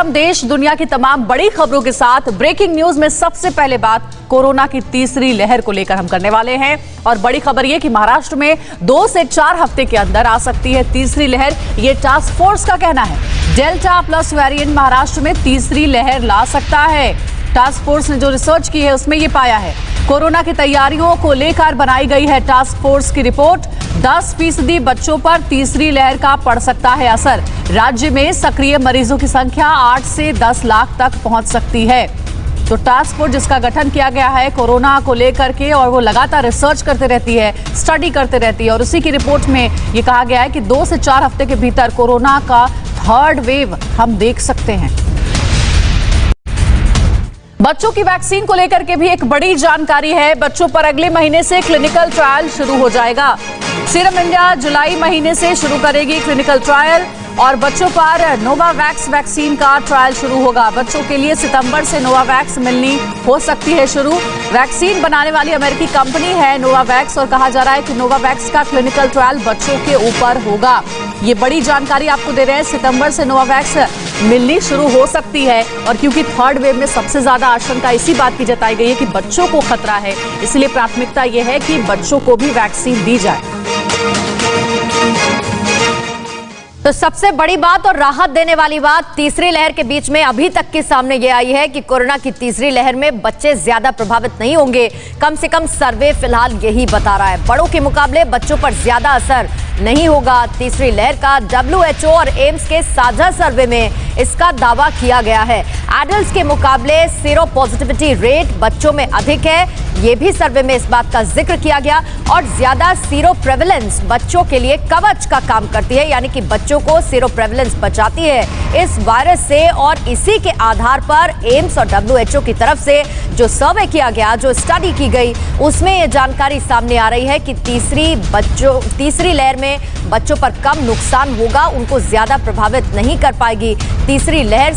हम देश दुनिया की तमाम बड़ी खबरों के साथ ब्रेकिंग न्यूज में सबसे पहले बात कोरोना की तीसरी लहर को लेकर हम करने वाले हैं। और बड़ी खबर यह कि महाराष्ट्र में 2 से 4 हफ्ते के अंदर आ सकती है तीसरी लहर, ये टास्क फोर्स का कहना है। डेल्टा प्लस वेरिएंट महाराष्ट्र में तीसरी लहर ला सकता है। टास्क फोर्स ने जो रिसर्च की है उसमें यह पाया है। कोरोना की तैयारियों को लेकर बनाई गई है टास्क फोर्स की रिपोर्ट। 10% बच्चों पर तीसरी लहर का पड़ सकता है असर। राज्य में सक्रिय मरीजों की संख्या 8 से 10 लाख तक पहुंच सकती है। तो टास्क फोर्स जिसका गठन किया गया है कोरोना को लेकर के, और वो लगातार रिसर्च करते रहती है, स्टडी करते रहती है, और उसी की रिपोर्ट में ये कहा गया है कि 2 से 4 हफ्ते के भीतर कोरोना का 3rd वेव हम देख सकते हैं। बच्चों की वैक्सीन को लेकर के भी एक बड़ी जानकारी है। बच्चों पर अगले महीने से क्लिनिकल ट्रायल शुरू हो जाएगा। सीरम इंडिया जुलाई महीने से शुरू करेगी क्लिनिकल ट्रायल, और बच्चों पर नोवावैक्स वैक्सीन का ट्रायल शुरू होगा। बच्चों के लिए सितंबर से नोवावैक्स मिलनी हो सकती है शुरू। वैक्सीन बनाने वाली अमेरिकी कंपनी है नोवावैक्स, और कहा जा रहा है कि नोवावैक्स का क्लिनिकल ट्रायल बच्चों के ऊपर होगा। ये बड़ी जानकारी आपको दे रहे हैं। सितंबर से नोवावैक्स मिलनी शुरू हो सकती है, और क्योंकि 3rd वेव में सबसे ज्यादा आशंका इसी बात की जताई गई है कि बच्चों को खतरा है, इसलिए प्राथमिकता यह है कि बच्चों को भी वैक्सीन दी जाए। तो सबसे बड़ी बात और राहत देने वाली बात तीसरी लहर के बीच में अभी तक के सामने ये आई है कि कोरोना की तीसरी लहर में बच्चे ज्यादा प्रभावित नहीं होंगे। कम से कम सर्वे फिलहाल यही बता रहा है। बड़ों के मुकाबले बच्चों पर ज्यादा असर नहीं होगा तीसरी लहर का। WHO और एम्स के साझा सर्वे में इसका दावा किया गया है। एडल्ट्स के मुकाबले सीरो पॉजिटिविटी रेट बच्चों में अधिक है, ये भी सर्वे में इस बात का जिक्र किया गया। और ज्यादा सीरो प्रेवलेंस बच्चों के लिए कवच का काम करती है, यानी कि बच्चों को सीरो प्रेवलेंस बचाती है इस वायरस से। और इसी के आधार पर एम्स और WHO की तरफ से जो सर्वे किया गया, जो स्टडी की गई, उसमें यह जानकारी सामने आ रही है कि तीसरी लहर में बच्चों पर कम नुकसान होगा, उनको ज्यादा प्रभावित नहीं कर पाएगी तीसरी लहर।